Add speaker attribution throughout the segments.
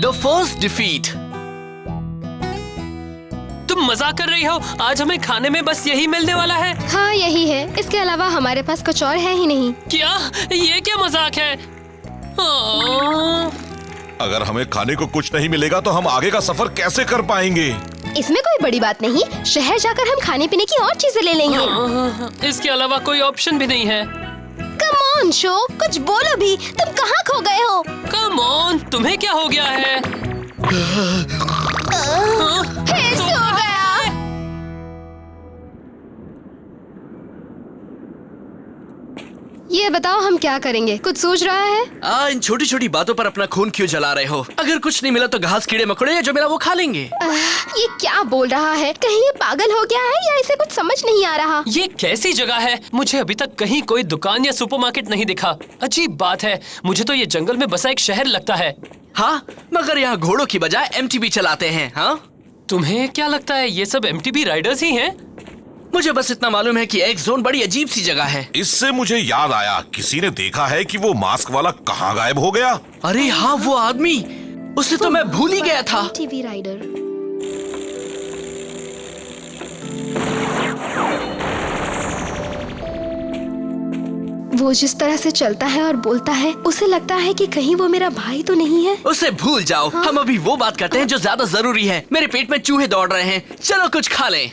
Speaker 1: The first defeat.
Speaker 2: तुम मजाक कर रही हो? आज हमें खाने में बस यही मिलने वाला है?
Speaker 3: हाँ यही है, इसके अलावा हमारे पास कुछ और है ही नहीं।
Speaker 2: क्या? ये क्या मजाक है?
Speaker 4: अगर हमें खाने को कुछ नहीं मिलेगा तो हम आगे का सफर कैसे कर पाएंगे?
Speaker 3: इसमें कोई बड़ी बात नहीं, शहर जाकर हम खाने पीने की और चीजें ले लेंगे।
Speaker 2: इसके अलावा कोई ऑप्शन भी नहीं है।
Speaker 3: कम ऑन शो, कुछ बोलो भी, तुम कहाँ खो गए हो?
Speaker 2: कम ऑन, तुम्हें क्या हो गया है?
Speaker 3: फिर सो गया। ये बताओ हम क्या करेंगे, कुछ सोच रहा है?
Speaker 1: इन छोटी छोटी बातों पर अपना खून क्यों जला रहे हो? अगर कुछ नहीं मिला तो घास कीड़े मकोड़े जो मिला वो खा लेंगे।
Speaker 3: ये क्या बोल रहा है? कहीं ये पागल हो गया है या इसे कुछ समझ नहीं आ रहा?
Speaker 2: ये कैसी जगह है? मुझे अभी तक कहीं कोई दुकान या सुपरमार्केट नहीं दिखा। अजीब बात है, मुझे तो ये जंगल में बसा एक शहर लगता है।
Speaker 1: हाँ, मगर यहाँ घोड़ों की बजाय एमटीबी चलाते हैं। हाँ,
Speaker 2: तुम्हें क्या लगता है ये सब एमटीबी राइडर्स ही हैं?
Speaker 1: मुझे बस इतना मालूम है कि एक्स जोन बड़ी अजीब सी जगह है।
Speaker 4: इससे मुझे याद आया, किसी ने देखा है कि वो मास्क वाला कहाँ गायब हो गया?
Speaker 1: अरे हाँ, वो आदमी, उसे तो मैं भूल ही गया था।
Speaker 3: TV rider. वो जिस तरह से चलता है और बोलता है, उसे लगता है कि कहीं वो मेरा भाई तो नहीं है।
Speaker 1: उसे भूल जाओ। हाँ? हम अभी वो बात करते हैं जो ज्यादा जरूरी है। मेरे पेट में चूहे दौड़ रहे हैं, चलो कुछ खा लें।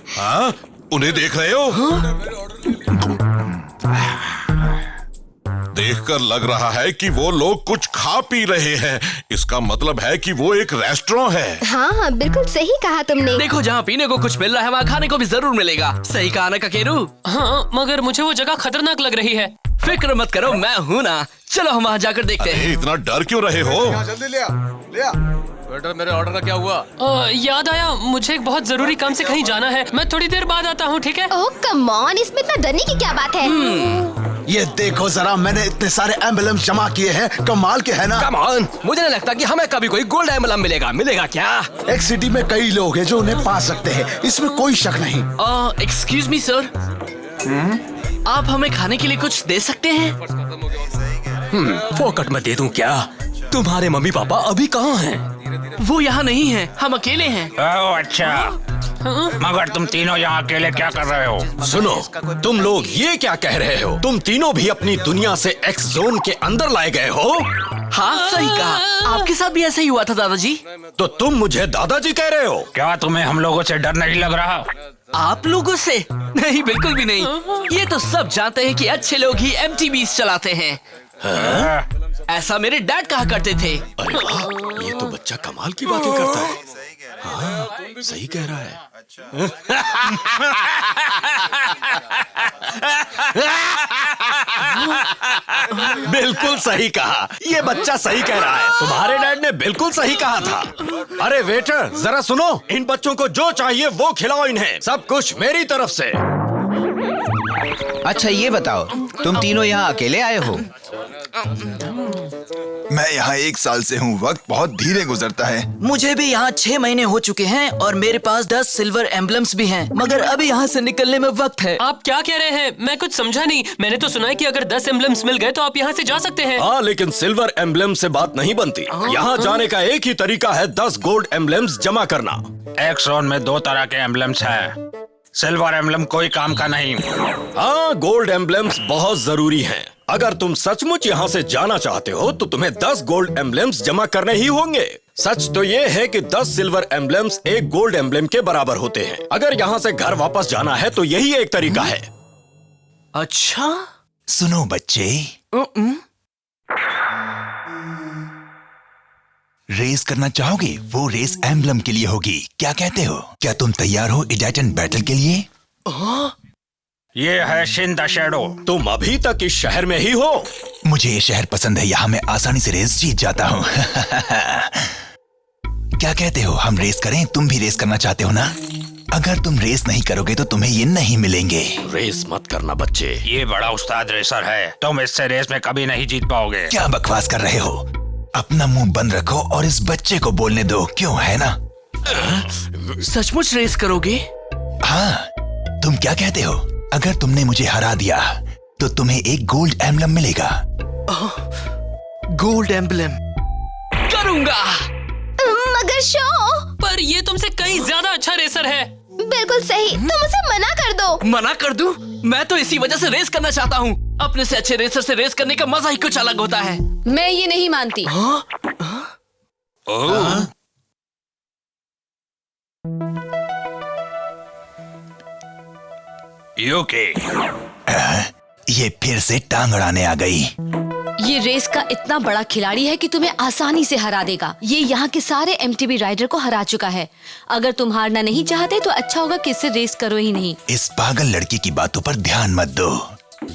Speaker 4: हाँ? उन्हें देख रहे हो? देखकर लग रहा है कि वो लोग कुछ खा पी रहे हैं। इसका मतलब है कि वो एक रेस्टोरेंट है।
Speaker 3: हाँ बिल्कुल सही कहा तुमने।
Speaker 1: देखो, जहाँ पीने को कुछ मिल रहा है वहाँ खाने को भी जरूर मिलेगा। सही कहा ना ककेरू?
Speaker 2: हाँ, मगर मुझे वो जगह खतरनाक लग रही है।
Speaker 1: फिक्र मत करो, मैं हूँ ना। चलो हम वहाँ जाकर देखते हैं।
Speaker 4: इतना डर क्यों रहे हो?
Speaker 5: जल्दी ले आ। वेटर, मेरे ऑर्डर का क्या हुआ?
Speaker 2: याद आया, मुझे एक बहुत जरूरी काम से कहीं जाना है। मैं थोड़ी देर बाद आता हूँ, ठीक है?
Speaker 3: ओह कम ऑन, इसमें इतना डरने की क्या बात है?
Speaker 5: ये देखो जरा, मैंने इतने सारे एम्बुलेंस जमा किए हैं, कमाल के है ना?
Speaker 6: कम ऑन, मुझे नहीं लगता कि हमें कभी कोई गोल्ड एम्बलम मिलेगा। मिलेगा क्या?
Speaker 5: एक सिटी में कई लोग हैं जो उन्हें पा सकते हैं, इसमें कोई शक नहीं।
Speaker 1: एक्सक्यूज मी सर, आप हमें खाने के लिए कुछ दे सकते हैं?
Speaker 6: फोकट में दे दूं क्या? तुम्हारे मम्मी पापा अभी कहाँ हैं?
Speaker 1: वो यहाँ नहीं है, हम अकेले हैं।
Speaker 7: ओह अच्छा, मगर तुम तीनों यहाँ अकेले क्या कर रहे हो?
Speaker 6: सुनो, तुम लोग ये क्या कह रहे हो? तुम तीनों भी अपनी दुनिया से एक्स जोन के अंदर लाए गए हो?
Speaker 1: हाँ सही कहा, आपके साथ भी ऐसा ही हुआ था दादाजी।
Speaker 6: तो तुम मुझे दादाजी कह रहे हो?
Speaker 7: क्या तुम्हें हम लोगों से डर नहीं लग रहा?
Speaker 1: आप लोगों से? नहीं, बिल्कुल भी नहीं। ये तो सब जानते हैं कि अच्छे लोग ही एमटीबीज चलाते हैं। ऐसा मेरे डैड कहा करते थे।
Speaker 6: अरे वाह, ये तो बच्चा कमाल की बातें करता है। हाँ, सही कह रहा है। बिल्कुल सही कहा, ये बच्चा सही कह रहा है। तुम्हारे डैड ने बिल्कुल सही कहा था। अरे वेटर, जरा सुनो, इन बच्चों को जो चाहिए वो खिलाओ इन्हें। सब कुछ मेरी तरफ से।
Speaker 8: अच्छा ये बताओ, तुम तीनों यहाँ अकेले आए हो?
Speaker 5: मैं यहाँ 1 साल से हूँ, वक्त बहुत धीरे गुजरता है।
Speaker 1: मुझे भी यहाँ 6 महीने हो चुके हैं और मेरे पास 10 सिल्वर एम्बलम्स भी हैं, मगर अभी यहाँ से निकलने में वक्त है।
Speaker 2: आप क्या कह रहे हैं? मैं कुछ समझा नहीं। मैंने तो सुना है कि अगर 10 एम्बलम्स मिल गए तो आप यहाँ से जा सकते हैं।
Speaker 6: हाँ, लेकिन सिल्वर एम्बलम से बात नहीं बनती। यहाँ जाने का एक ही तरीका है, 10 गोल्ड एम्बलम्स जमा करना।
Speaker 7: एक जोन में 2 तरह के एम्बलम्स हैं। सिल्वर एम्बलम कोई काम का नहीं।
Speaker 6: हाँ, गोल्ड एम्बलम्स बहुत जरूरी हैं। अगर तुम सचमुच यहाँ से जाना चाहते हो तो तुम्हें 10 गोल्ड एम्बलम्स जमा करने ही होंगे। सच तो ये है कि 10 सिल्वर एम्बलम्स एक गोल्ड एम्बलम के बराबर होते हैं। अगर यहाँ से घर वापस जाना है तो यही एक तरीका है।
Speaker 1: अच्छा,
Speaker 5: सुनो बच्चे, रेस करना चाहोगे? वो रेस एम्बलम के लिए होगी, क्या कहते हो? क्या तुम तैयार हो इडाटन बैटल के लिए?
Speaker 7: ये है शिन द शैडो।
Speaker 6: तुम अभी तक इस शहर में ही हो?
Speaker 5: मुझे ये शहर पसंद है, यहाँ मैं आसानी से रेस जीत जाता हूँ। क्या कहते हो, हम रेस करें? तुम भी रेस करना चाहते हो ना? अगर तुम रेस नहीं करोगे तो तुम्हें ये नहीं मिलेंगे।
Speaker 6: रेस मत करना बच्चे।
Speaker 7: ये बड़ा उस्ताद रेसर है, तुम इससे रेस में कभी नहीं जीत पाओगे।
Speaker 5: क्या बकवास कर रहे हो? अपना मुंह बंद रखो और इस बच्चे को बोलने दो, क्यों है ना?
Speaker 1: सचमुच रेस करोगे?
Speaker 5: हाँ, तुम क्या कहते हो? अगर तुमने मुझे हरा दिया तो तुम्हें एक गोल्ड एम्बलम मिलेगा।
Speaker 1: गोल्ड एम्बलम करूंगा।
Speaker 3: मगर शो,
Speaker 2: पर ये तुमसे कहीं ज्यादा अच्छा रेसर है।
Speaker 3: बिल्कुल सही, तुम उसे मना कर दो।
Speaker 1: मना कर दूं? मैं तो इसी वजह से रेस करना चाहता हूँ। अपने से अच्छे रेसर से रेस करने का मजा ही कुछ अलग होता है।
Speaker 9: मैं ये नहीं मानती।
Speaker 7: यूकी,
Speaker 5: ये फिर से टांग अड़ाने आ गई।
Speaker 9: ये रेस का इतना बड़ा खिलाड़ी है कि तुम्हें आसानी से हरा देगा। ये यहाँ के सारे एमटीबी राइडर को हरा चुका है। अगर तुम हारना नहीं चाहते तो अच्छा होगा कि इससे रेस करो ही नहीं।
Speaker 5: इस पागल लड़की की बातों पर ध्यान मत दो।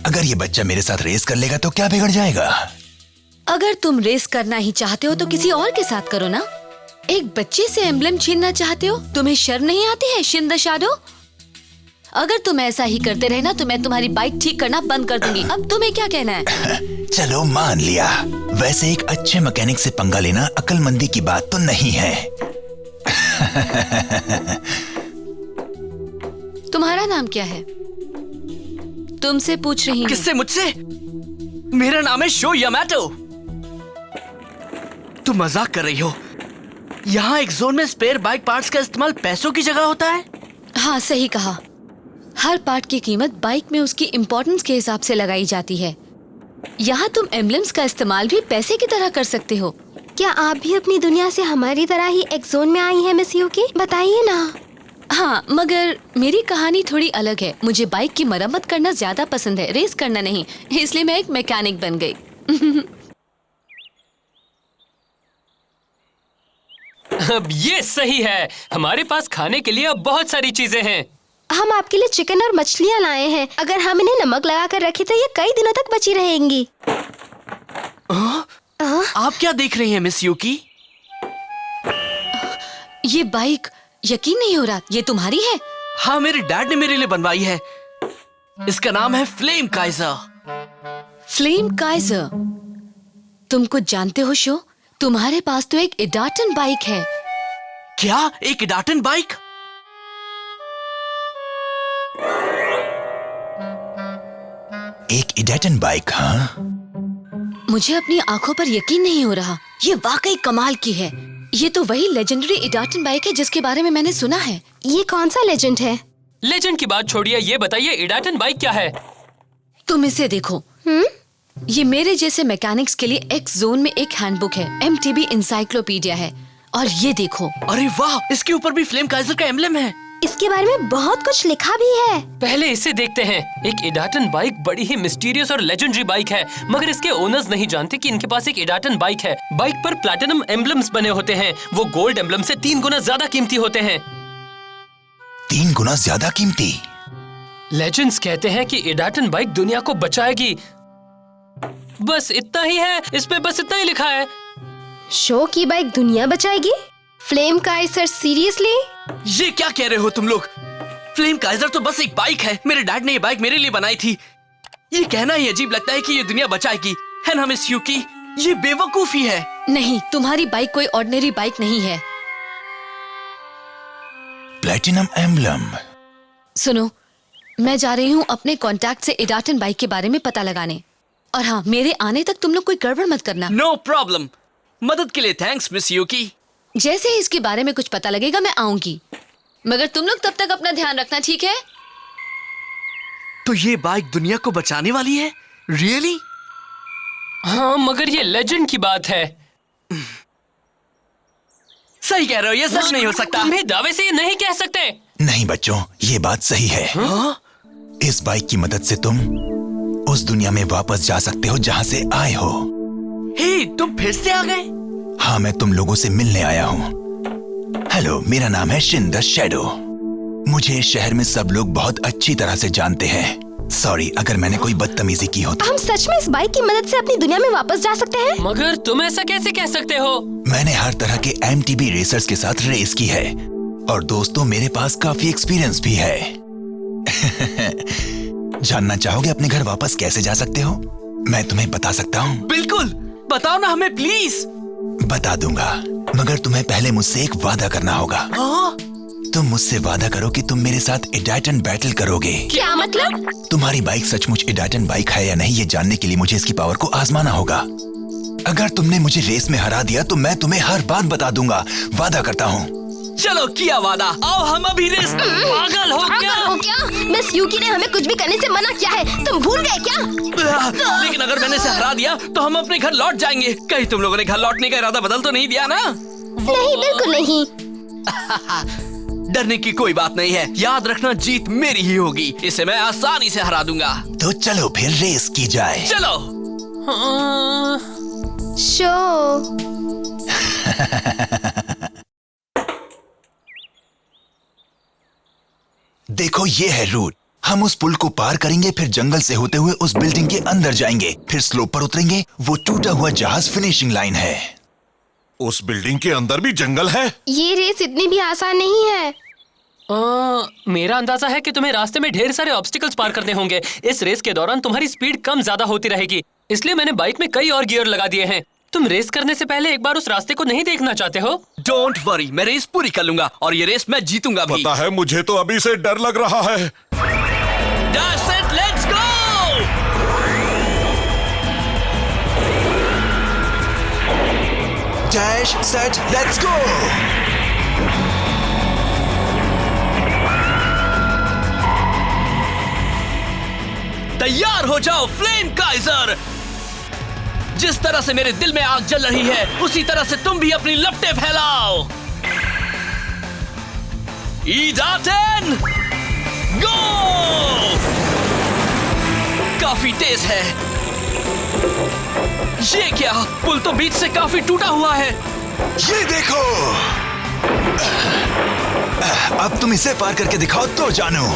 Speaker 5: अगर ये बच्चा मेरे साथ रेस कर लेगा तो क्या बिगड़ जाएगा?
Speaker 9: अगर तुम रेस करना ही चाहते हो तो किसी और के साथ करो ना। एक बच्चे से एम्बलम छीनना चाहते हो? तुम्हें शर्म नहीं आती है शिन द शैडो? अगर तुम ऐसा ही करते रहे ना तो मैं तुम्हारी बाइक ठीक करना बंद कर दूंगी। अब तुम्हें क्या कहना है?
Speaker 5: चलो मान लिया। वैसे एक अच्छे मैकेनिक से पंगा लेना अक्लमंदी की बात तो नहीं है।
Speaker 9: तुम्हारा नाम क्या है? तुमसे पूछ रही हूँ।
Speaker 1: किससे? मुझसे? मेरा नाम है शो यामाटो। तुम मजाक कर रही हो? यहाँ एक जोन में स्पेयर बाइक पार्ट्स का इस्तेमाल पैसों की जगह होता है।
Speaker 9: हाँ सही कहा। हर पार्ट की कीमत बाइक में उसकी इम्पोर्टेंस के हिसाब से लगाई जाती है। यहाँ तुम एम्बलम्स का इस्तेमाल भी पैसे की तरह कर सकते हो।
Speaker 3: क्या आप भी अपनी दुनिया से हमारी तरह ही एक जोन में आई हैं मिस यूकी? बताइए ना।
Speaker 9: हाँ, मगर मेरी कहानी थोड़ी अलग है। मुझे बाइक की मरम्मत करना ज्यादा पसंद है, रेस करना नहीं। इसलिए मैं एक मैकेनिक बन गई।
Speaker 2: अब ये सही है। हमारे पास खाने के लिए अब बहुत सारी चीजें हैं।
Speaker 3: हम आपके लिए चिकन और मछलियाँ लाए हैं। अगर हम इन्हें नमक लगा कर रखें तो ये कई दिनों तक बची रहेंगी।
Speaker 1: आप क्या देख रही हैं मिस यूकी?
Speaker 9: ये बाइक यकीन नहीं हो रहा, ये तुम्हारी है?
Speaker 1: हाँ, मेरे डैड ने मेरे लिए बनवाई है। इसका नाम है फ्लेम काइजर।
Speaker 9: Flame Kaizer? तुम कुछ जानते हो शो? तुम्हारे पास तो एक इडाटन बाइक है।
Speaker 1: क्या? एक इडाटन बाइक?
Speaker 5: एक इडाटन बाइक? हाँ,
Speaker 9: मुझे अपनी आंखों पर यकीन नहीं हो रहा। ये वाकई कमाल की है। ये तो वही लेजेंडरी इडाटन बाइक है जिसके बारे में मैंने सुना है।
Speaker 3: ये कौन सा लेजेंड है?
Speaker 2: लेजेंड की बात छोड़िए, ये बताइए इडाटन बाइक क्या है?
Speaker 9: तुम इसे देखो। ये मेरे जैसे मैकेनिक्स के लिए एक्स जोन में एक हैंडबुक है। एमटीबी इंसाइक्लोपीडिया है। और ये देखो।
Speaker 1: अरे वाह, इसके ऊपर भी फ्लेम काइजर का एम्बलम है।
Speaker 3: इसके बारे में बहुत कुछ लिखा भी है।
Speaker 2: पहले इसे देखते हैं। एक इडाटन बाइक बड़ी ही मिस्टीरियस और लेजेंडरी बाइक है, मगर इसके ओनर्स नहीं जानते कि इनके पास एक इडाटन बाइक है। बाइक पर प्लैटिनम एम्बलम्स बने होते हैं। वो गोल्ड एम्बलम से 3 गुना ज्यादा कीमती होते हैं।
Speaker 5: 3 गुना ज्यादा कीमती?
Speaker 2: लेजेंड्स कहते हैं कि इडाटन बाइक दुनिया को बचाएगी। बस इतना ही है, इस पे बस इतना ही लिखा है।
Speaker 3: शो की बाइक दुनिया बचाएगी? Flame Kaizer seriously?
Speaker 1: ये क्या कह रहे हो तुम लोग? फ्लेम काइजर तो बस एक बाइक है। मेरे डैड ने ये बाइक मेरे लिए बनाई थी। ये कहना ही अजीब लगता है कि ये दुनिया बचाएगी, है ना मिस यूकी? ये बेवकूफी है।
Speaker 9: नहीं, तुम्हारी बाइक कोई ऑर्डिनरी बाइक नहीं है।
Speaker 5: Platinum emblem?
Speaker 9: सुनो, मैं जा रही हूँ अपने कॉन्टैक्ट से इडाटन बाइक के बारे में पता लगाने। और हाँ, मेरे आने तक तुम लोग कोई गड़बड़ मत करना।
Speaker 1: No problem. मदद के लिए थैंक्स मिस यूकी।
Speaker 9: जैसे ही इसके बारे में कुछ पता लगेगा मैं आऊंगी। मगर तुम लोग तब तक अपना ध्यान रखना, ठीक है?
Speaker 1: तो ये बाइक दुनिया को बचाने वाली है? रियली?
Speaker 2: हाँ, मगर ये लेजेंड की बात है।
Speaker 1: सही कह रहे हो, ये सच नहीं हो सकता।
Speaker 2: तुम्हें दावे से ये नहीं कह सकते।
Speaker 5: नहीं बच्चों, ये बात सही है। इस बाइक की मदद से तुम उस दुनिया में वापस जा सकते हो जहाँ से आए हो।
Speaker 1: हे, तुम फिर से आ गए?
Speaker 5: हाँ, मैं तुम लोगों से मिलने आया हूँ। हेलो, मेरा नाम है शिन द शैडो। मुझे इस शहर में सब लोग बहुत अच्छी तरह से जानते हैं। सॉरी अगर मैंने कोई बदतमीजी की हो तो।
Speaker 3: हम सच में इस बाइक की मदद से अपनी दुनिया में वापस जा सकते हैं?
Speaker 2: मगर तुम ऐसा कैसे कह सकते हो?
Speaker 5: मैंने हर तरह के एमटीबी रेसर्स के साथ रेस की है और दोस्तों मेरे पास काफी एक्सपीरियंस भी है। जानना चाहोगे अपने घर वापस कैसे जा सकते हो? मैं तुम्हें बता सकता हूँ।
Speaker 1: बिल्कुल, बताओ ना हमें प्लीज।
Speaker 5: बता दूंगा, मगर तुम्हें पहले मुझसे एक वादा करना होगा। तुम मुझसे वादा करो कि तुम मेरे साथ इडाटन बैटल करोगे।
Speaker 3: क्या मतलब?
Speaker 5: तुम्हारी बाइक सचमुच इडाटन बाइक है या नहीं ये जानने के लिए मुझे इसकी पावर को आजमाना होगा। अगर तुमने मुझे रेस में हरा दिया तो मैं तुम्हें हर बात बता दूंगा, वादा करता हूँ।
Speaker 1: चलो किया वादा, आओ हम अभी रेस।
Speaker 2: पागल हो क्या?
Speaker 3: पागल हो क्या? मिस यूकी ने हमें कुछ भी करने से मना किया है, तुम भूल गए क्या?
Speaker 1: लेकिन अगर मैंने इसे हरा दिया तो हम अपने घर लौट जाएंगे। कहीं तुम लोगों ने घर लौटने का इरादा बदल तो नहीं दिया ना?
Speaker 3: नहीं, बिल्कुल नहीं।
Speaker 1: डरने की कोई बात नहीं है, याद रखना जीत मेरी ही होगी। इसे मैं आसानी से हरा दूंगा।
Speaker 5: तो चलो फिर रेस की जाए।
Speaker 1: चलो।
Speaker 3: शो।
Speaker 5: देखो ये है रूट। हम उस पुल को पार करेंगे, फिर जंगल से होते हुए उस बिल्डिंग के अंदर जाएंगे, फिर स्लोप पर उतरेंगे। वो टूटा हुआ जहाज फिनिशिंग लाइन है।
Speaker 4: उस बिल्डिंग के अंदर भी जंगल है?
Speaker 3: ये रेस इतनी भी आसान नहीं है।
Speaker 2: मेरा अंदाजा है कि तुम्हें रास्ते में ढेर सारे ऑब्स्टिकल्स पार करने होंगे। इस रेस के दौरान तुम्हारी स्पीड कम ज्यादा होती रहेगी, इसलिए मैंने बाइक में कई और गियर लगा दिए हैं। तुम रेस करने से पहले एक बार उस रास्ते को नहीं देखना चाहते हो?
Speaker 1: डोंट वरी, मैं रेस पूरी कर लूंगा और ये रेस मैं जीतूंगा भी।
Speaker 4: पता है, मुझे तो अभी से डर लग रहा है।
Speaker 1: That's it, let's go!
Speaker 5: Dash set let's go.
Speaker 1: तैयार हो जाओ फ्लेम काइजर। जिस तरह से मेरे दिल में आग जल रही है, उसी तरह से तुम भी अपनी लपटें फैलाओ। ईडाटन गो! काफी तेज है। ये क्या? पुल तो बीच से काफी टूटा हुआ है।
Speaker 5: ये देखो, अब तुम इसे पार करके दिखाओ तो जानू।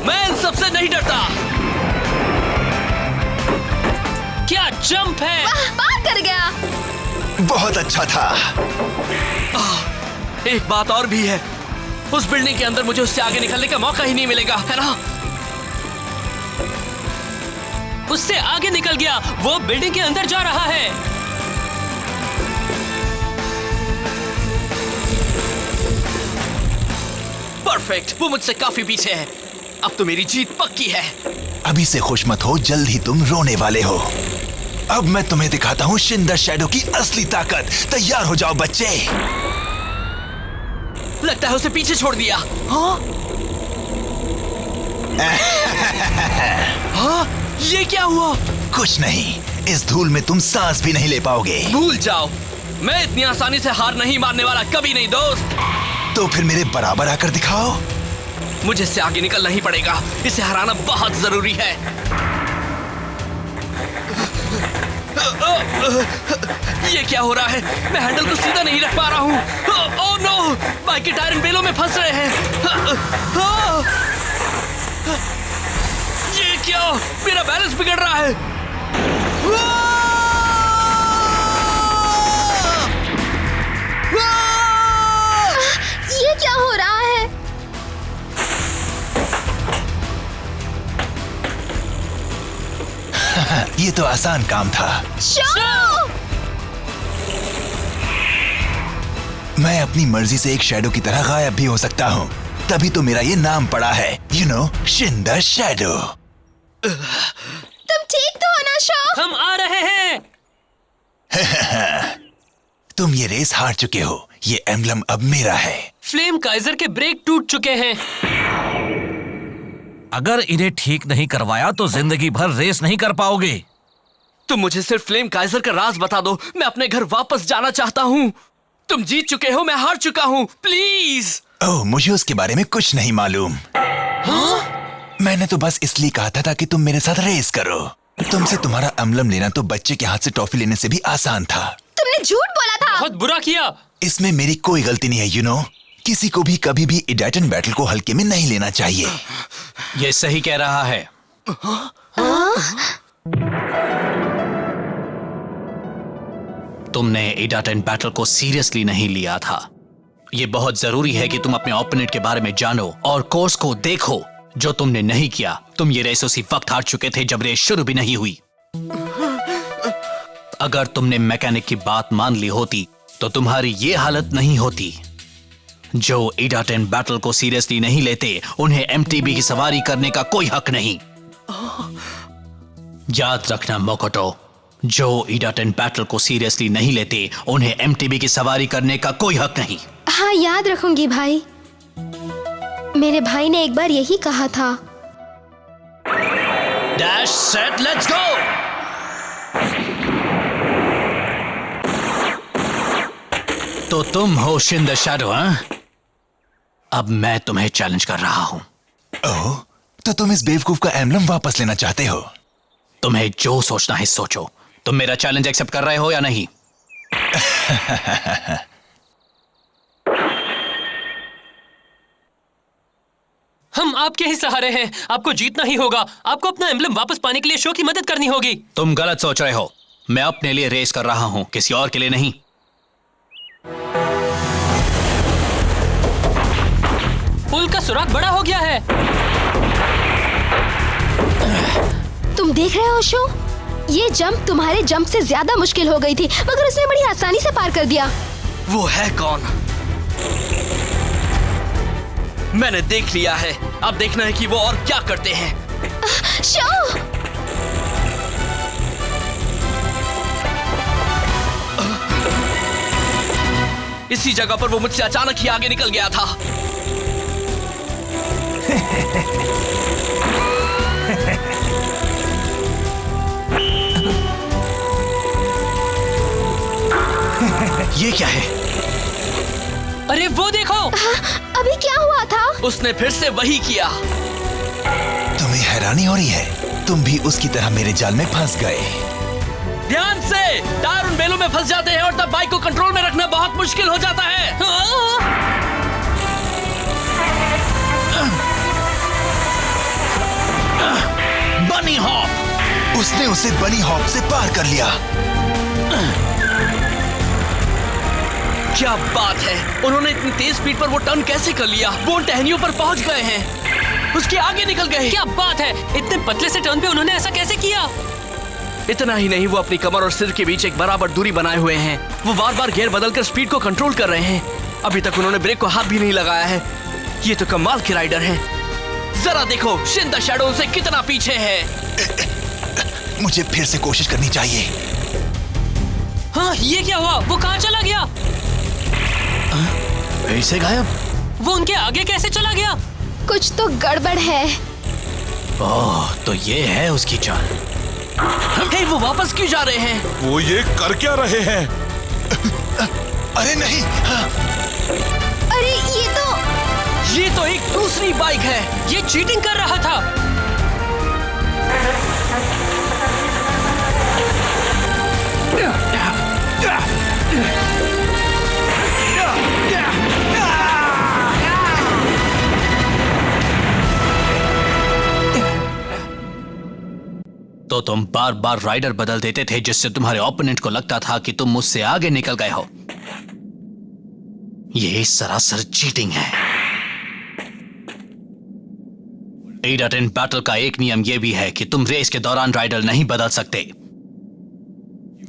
Speaker 1: मैं इन सबसे नहीं डरता।
Speaker 2: क्या जंप है!
Speaker 3: पार कर गया।
Speaker 5: बहुत अच्छा था।
Speaker 1: एक बात और भी है, उस बिल्डिंग के अंदर मुझे उससे आगे निकलने का मौका ही नहीं मिलेगा, है ना?
Speaker 2: उससे आगे निकल गया, वो बिल्डिंग के अंदर जा रहा है।
Speaker 1: परफेक्ट, वो मुझसे काफी पीछे है। अब तो मेरी जीत पक्की है।
Speaker 5: अभी से खुश मत हो, जल्द ही तुम रोने वाले हो। अब मैं तुम्हें दिखाता हूँ शिन द शैडो की असली ताकत। तैयार हो जाओ बच्चे।
Speaker 1: लगता है उसे पीछे छोड़ दिया। हाँ? हाँ? ये क्या हुआ?
Speaker 5: कुछ नहीं, इस धूल में तुम सांस भी नहीं ले पाओगे।
Speaker 1: भूल जाओ, मैं इतनी आसानी से हार नहीं मानने वाला, कभी नहीं दोस्त।
Speaker 5: तो फिर मेरे बराबर आकर दिखाओ।
Speaker 1: मुझे इससे आगे निकलना ही पड़ेगा, इसे हराना बहुत जरूरी है। ये क्या हो रहा है? मैं हैंडल को सीधा नहीं रख पा रहा हूँ। ओह नो, बाइक के टायर इन बेलों में फंस रहे हैं। ये क्या? मेरा बैलेंस बिगड़ रहा है।
Speaker 3: ये क्या हो रहा है?
Speaker 5: ये तो आसान काम था। मैं अपनी मर्जी से एक शैडो की तरह गायब भी हो सकता हूँ, तभी तो मेरा ये नाम पड़ा है, you know, Shin the shadow.
Speaker 3: तुम ठीक तो हो ना शो?
Speaker 2: हम आ रहे हैं।
Speaker 5: तुम ये रेस हार चुके हो, ये एम्बलम अब मेरा है।
Speaker 2: फ्लेम काइजर के ब्रेक टूट चुके हैं।
Speaker 10: अगर इन्हें ठीक नहीं करवाया तो जिंदगी भर रेस नहीं कर पाओगे।
Speaker 1: तुम मुझे सिर्फ फ्लेम काइजर का राज बता दो, मैं अपने घर वापस जाना चाहता हूँ। तुम जीत चुके हो, मैं हार चुका हूँ, प्लीज।
Speaker 5: ओह, मुझे उसके बारे में कुछ नहीं मालूम। मैंने तो बस इसलिए कहा था ताकि तुम मेरे साथ रेस करो। तुमसे तुम्हारा एम्बलम लेना तो बच्चे के हाथ से टॉफी लेने से भी आसान था।
Speaker 3: तुमने झूठ बोला था।
Speaker 2: बहुत बुरा किया।
Speaker 5: इसमें मेरी कोई गलती नहीं है, यू नो। किसी को भी कभी भी इडाटन बैटल को हल्के में नहीं लेना चाहिए।
Speaker 8: ये सही कह रहा है। तुमने इडाटन बैटल को सीरियसली नहीं लिया था। ये बहुत जरूरी है कि तुम अपने ओपोनेंट के बारे में जानो और कोर्स को देखो, जो तुमने नहीं किया। तुम ये रेस उसी वक्त हार चुके थे जब रेस शुरू भी नहीं हुई। अगर तुमने मैकेनिक की बात मान ली होती तो तुम्हारी ये हालत नहीं होती। जो इडाटन बैटल को सीरियसली नहीं लेते, उन्हें एमटीबी की सवारी करने का कोई हक नहीं। याद रखना मोकोटो, जो ईडाटन बैटल को सीरियसली नहीं लेते उन्हें एमटीबी की सवारी करने का कोई हक नहीं।
Speaker 3: हाँ, याद रखूंगी भाई। मेरे भाई ने एक बार यही कहा था।
Speaker 8: Dash set let's go. तो तुम हो शिन द शैडो, हाँ? अब मैं तुम्हें चैलेंज कर रहा हूं।
Speaker 5: ओह, तो तुम इस बेवकूफ का एम्बलम वापस लेना चाहते हो?
Speaker 8: तुम्हें जो सोचना है सोचो। तुम मेरा चैलेंज एक्सेप्ट कर रहे हो या नहीं?
Speaker 2: हम आपके ही सहारे हैं, आपको जीतना ही होगा। आपको अपना एम्बलम वापस पाने के लिए शो की मदद करनी होगी।
Speaker 8: तुम गलत सोच रहे हो। मैं अपने लिए रेस कर रहा हूं, किसी और के लिए नहीं।
Speaker 2: पुल का सुराग बड़ा हो गया है।
Speaker 3: तुम देख रहे हो शो? ये जंप तुम्हारे जंप से ज्यादा मुश्किल हो गई थी, मगर उसने बड़ी आसानी से पार कर दिया।
Speaker 1: वो है कौन? मैंने देख लिया है, अब देखना है कि वो और क्या करते हैं।
Speaker 3: शो!
Speaker 1: इसी जगह पर वो मुझसे अचानक ही आगे निकल गया था।
Speaker 8: ये क्या है?
Speaker 2: अरे वो देखो।
Speaker 3: अभी क्या हुआ था?
Speaker 1: उसने फिर से वही किया।
Speaker 5: तुम्हें हैरानी हो रही है? तुम भी उसकी तरह मेरे जाल में फंस गए।
Speaker 1: ध्यान से, टायर उन बेलों में फंस जाते हैं और तब बाइक को कंट्रोल में रखना बहुत मुश्किल हो जाता है।
Speaker 8: बनी हॉप!
Speaker 5: उसने उसे बनी हॉप से पार कर लिया।
Speaker 1: क्या बात है! उन्होंने इतनी तेज स्पीड पर वो टर्न कैसे कर लिया? वो उन टहनियों पर पहुंच गए हैं, उसके आगे निकल गए।
Speaker 2: क्या बात है! इतने पतले से टर्न पे उन्होंने ऐसा कैसे किया?
Speaker 1: इतना ही नहीं, वो अपनी कमर और सिर के बीच एक बराबर दूरी बनाए हुए हैं। वो बार बार गियर बदलकर स्पीड को कंट्रोल कर रहे हैं। अभी तक उन्होंने ब्रेक को हाथ भी नहीं लगाया है। ये तो कमाल के राइडर हैं। जरा देखो, शिन द शैडो से कितना पीछे है।
Speaker 5: मुझे फिर से कोशिश करनी चाहिए।
Speaker 2: हाँ, ये क्या हुआ? वो कहाँ चला गया?
Speaker 8: फिर से गायब?
Speaker 2: वो उनके आगे कैसे चला गया?
Speaker 3: कुछ तो गड़बड़ है।
Speaker 8: ओह, तो ये है उसकी चाल।
Speaker 1: हे, वो वापस क्यों जा रहे हैं?
Speaker 4: वो ये कर क्या रहे हैं?
Speaker 5: अरे नहीं!
Speaker 3: अरे
Speaker 1: ये तो एक दूसरी बाइक है।
Speaker 2: ये चीटिंग कर रहा था।
Speaker 8: तो तुम बार बार राइडर बदल देते थे, जिससे तुम्हारे ओपोनेंट को लगता था कि तुम मुझसे आगे निकल गए हो। ये सरासर चीटिंग है। ईडाटन बैटल का एक नियम यह भी है कि तुम रेस के दौरान राइडर नहीं बदल सकते।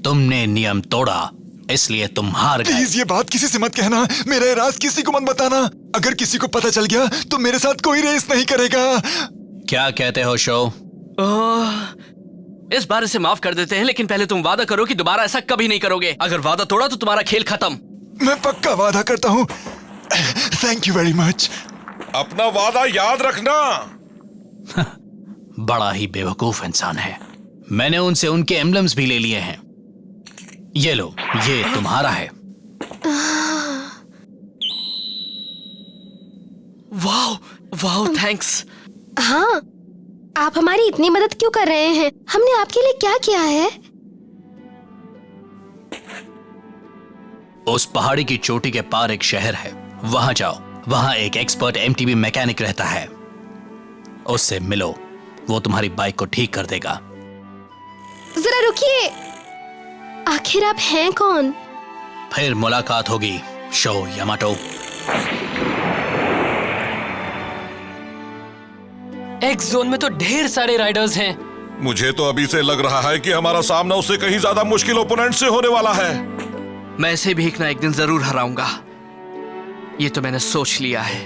Speaker 8: तुमने नियम तोड़ा, इसलिए तुम हार गए।
Speaker 5: प्लीज ये बात किसी से मत कहना। मेरा राज किसी को मत बताना। अगर किसी को पता चल गया तो मेरे साथ कोई रेस नहीं करेगा।
Speaker 8: क्या कहते हो शो?
Speaker 1: इस बार इसे माफ कर देते हैं, लेकिन पहले तुम वादा करो कि दोबारा ऐसा कभी नहीं करोगे। अगर वादा तोड़ा तो तुम्हारा खेल खत्म।
Speaker 5: मैं पक्का वादा करता हूँ। Thank you very much.
Speaker 4: अपना वादा याद रखना।
Speaker 8: बड़ा ही बेवकूफ इंसान है। मैंने उनसे उनके एम्बलम्स भी ले लिए हैं। ये लो, ये तुम्हारा है।
Speaker 1: वाह वाह, थैंक्स।
Speaker 3: हाँ, आप हमारी इतनी मदद क्यों कर रहे हैं? हमने आपके लिए क्या किया है?
Speaker 8: उस पहाड़ी की चोटी के पार एक शहर है, वहां जाओ। वहां एक एक्सपर्ट एमटीबी मैकेनिक रहता है, उससे मिलो। वो तुम्हारी बाइक को ठीक कर देगा।
Speaker 3: जरा रुकिए, आखिर आप हैं कौन?
Speaker 8: फिर मुलाकात होगी शो यामाटो।
Speaker 2: एक्स जोन में तो ढेर सारे राइडर्स हैं।
Speaker 4: मुझे तो अभी से लग रहा है कि हमारा सामना उससे कहीं ज्यादा मुश्किल ओपोनेंट से होने वाला है।
Speaker 1: मैं इसे भी एक ना एक दिन जरूर हराऊंगा, ये तो मैंने सोच लिया है।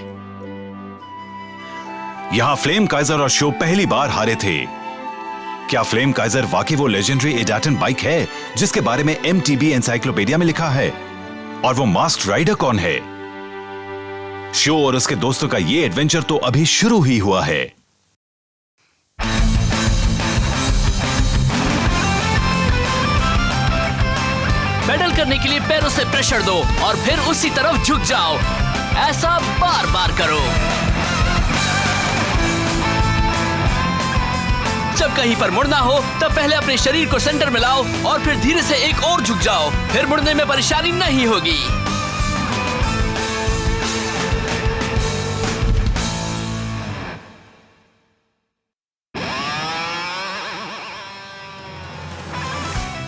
Speaker 11: यहाँ फ्लेम काइजर और शो पहली बार हारे थे,
Speaker 5: क्या फ्लेम काइजर वाकई वो लेजेंडरी एडाटन बाइक है जिसके बारे में MTB एनसाइक्लोपीडिया में लिखा है? और वो मास्क्ड राइडर कौन है? शो और उसके दोस्तों का ये एडवेंचर तो अभी शुरू ही हुआ है।
Speaker 1: पेडल करने के लिए पैरों से प्रेशर दो और फिर उसी तरफ झुक जाओ। ऐसा बार बार करो। जब कहीं पर मुड़ना हो तब पहले अपने शरीर को सेंटर में लाओ और फिर धीरे से एक और झुक जाओ। फिर मुड़ने में परेशानी नहीं होगी।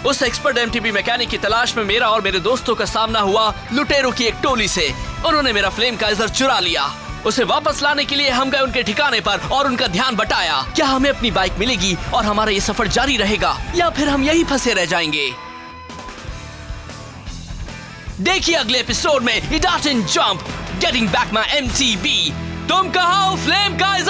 Speaker 1: उस एक्सपर्ट MTB मैकेनिक की तलाश में मेरा और मेरे दोस्तों का सामना हुआ लुटेरों की एक टोली से। उन्होंने मेरा फ्लेम काइजर चुरा लिया। उसे वापस लाने के लिए हम गए उनके ठिकाने पर और उनका ध्यान बटाया। क्या हमें अपनी बाइक मिलेगी और हमारा ये सफर जारी रहेगा या फिर हम यहीं फंसे रह जाएंगे? देखिए अगले एपिसोड में इडाटन jump getting back my MTB। तुम कहाँ हो फ्लेम काइजर?